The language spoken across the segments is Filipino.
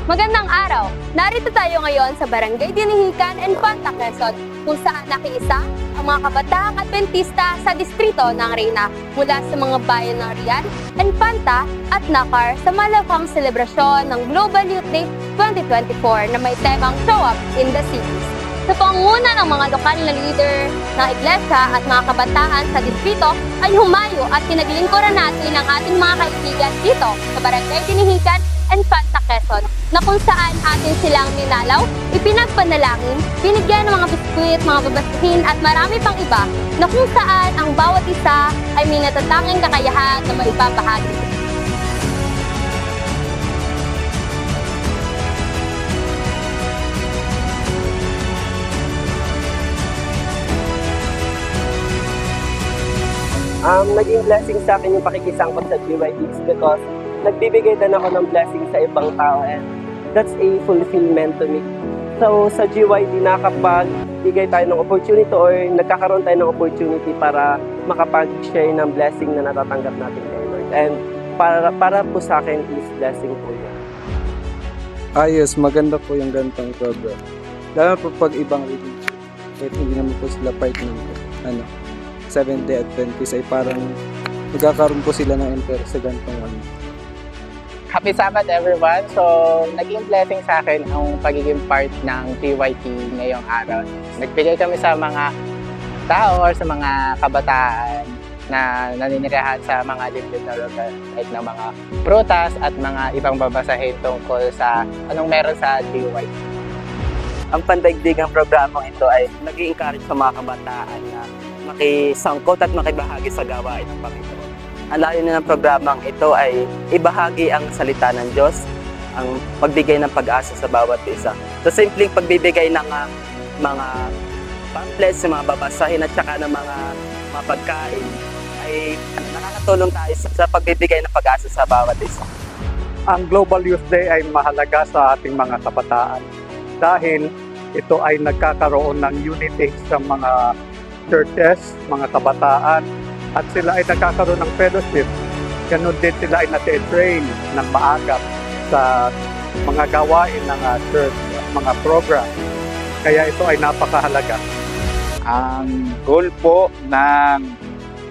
Magandang araw! Narito tayo ngayon sa Barangay Dinihican, Infanta, Quezon, kung saan nakiisa ang mga kabataang Adventista sa distrito ng Reyna mula sa mga bayan ng Rian, Infanta at Nakar sa malawakang selebrasyon ng Global Youth Day 2024 na may temang Show Up in the Cities. Sa pangunguna ng mga lokal na leader ng iglesia at mga kabataan sa distrito ay humayo at pinaglingkuran natin ang ating mga kaibigan dito sa Barangay Dinihican, Infanta, Quezon, na kung saan atin silang ninalaw, ipinagpanalangin, binigyan ng mga biskwit, mga babastihin at marami pang iba na kung saan ang bawat isa ay may natatanging kakayahan na maipapahagi. Naging blessing sa akin yung pakikisangkot sa GYDs because nagbibigay din ako ng blessing sa ibang tao and that's a fulfillment to me. So sa GYD nakapagbigay tayo ng opportunity or nagkakaroon tayo ng opportunity para makapag-share ng blessing na natatanggap natin kay Lord. And para po sa akin is blessing po yun. Yes, maganda po yung ganitong program. Lalo po pag ibang religion. Kahit hindi naman po sila part ng Seventh-day Adventist ay parang nagkakaroon po sila ng interest sa ganitong Happy Sabbath everyone! So, naging blessing sa akin ang pagiging part ng TYT ngayong araw. Nagbigay kami sa mga tao or sa mga kabataan na naninirahan sa mga liblib na lugar like ng mga prutas at mga ibang babasahin tungkol sa anong meron sa TYT. Ang pandaigdigang programang ito ay nag-i-encourage sa mga kabataan na makisangkot at makibahagi sa gawain ng Panginoon. Ang layunin ng programang ito ay ibahagi ang salita ng Diyos, ang magbigay ng pag-asa sa bawat isa. So simpleng pagbibigay ng mga pamphlets, mga babasahin at saka ng mga pagkain ay nakakatulong tayo sa pagbibigay ng pag-asa sa bawat isa. Ang Global Youth Day ay mahalaga sa ating mga kabataan dahil ito ay nagkakaroon ng unity sa mga churches, mga kabataan, at sila ay nagkakaroon ng fellowship. Ganun din sila ay nati-train ng maaga sa mga gawain ng church, mga program. Kaya ito ay napakahalaga. Ang goal po ng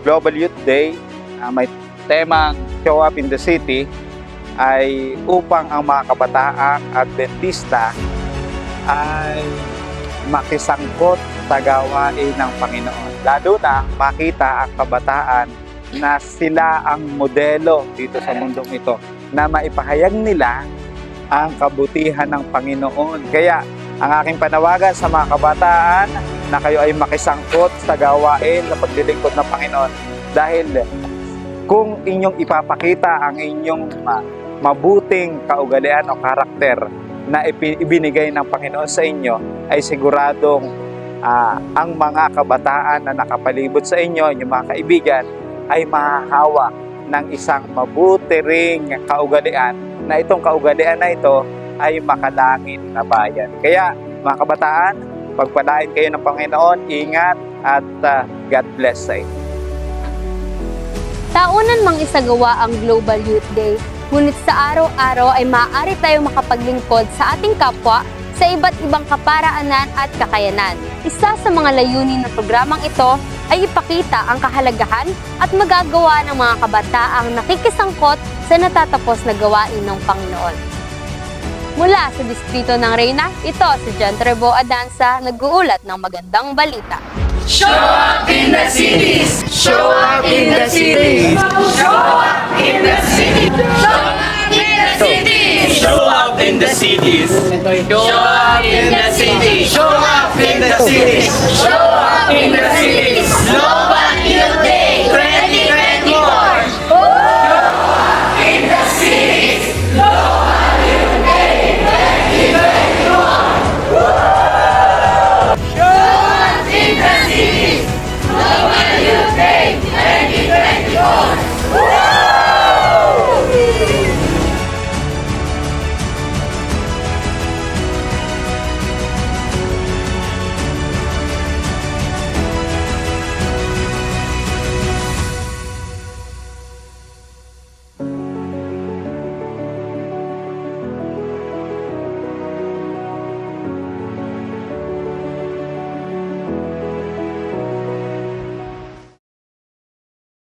Global Youth Day, may temang Show Up in the City, ay upang ang mga kabataang Adventista ay makisangkot sa gawain ng Panginoon. Lalo na makita ang kabataan na sila ang modelo dito sa mundong ito, na maipahayag nila ang kabutihan ng Panginoon. Kaya ang aking panawagan sa mga kabataan na kayo ay makisangkot sa gawain na paglilingkod ng Panginoon, dahil kung inyong ipapakita ang inyong mabuting kaugalian o karakter na ibinigay ng Panginoon sa inyo, ay siguradong ang mga kabataan na nakapalibot sa inyo, yung mga kaibigan, ay mahahawa ng isang mabuti ring kaugalian, na itong kaugalian na ito ay makalangit na bayan. Kaya mga kabataan, pagpalain kayo ng Panginoon, ingat at God bless sa inyo. Taunan mang isagawa ang Global Youth Day, ngunit sa araw-araw ay maaari tayong makapaglingkod sa ating kapwa sa iba't ibang kaparaanan at kakayanan. Isa sa mga layunin ng programang ito ay ipakita ang kahalagahan at magagawa ng mga kabataang nakikisangkot sa natatapos na gawain ng Panginoon. Mula sa distrito ng Reyna, ito si John Trebo Adanza, nag-uulat ng magandang balita. Show up in the cities! Show up in the cities! Show up in the cities! Show up in the cities! Show up in the cities! Show up in the cities! Show up in the cities! Show up in the cities!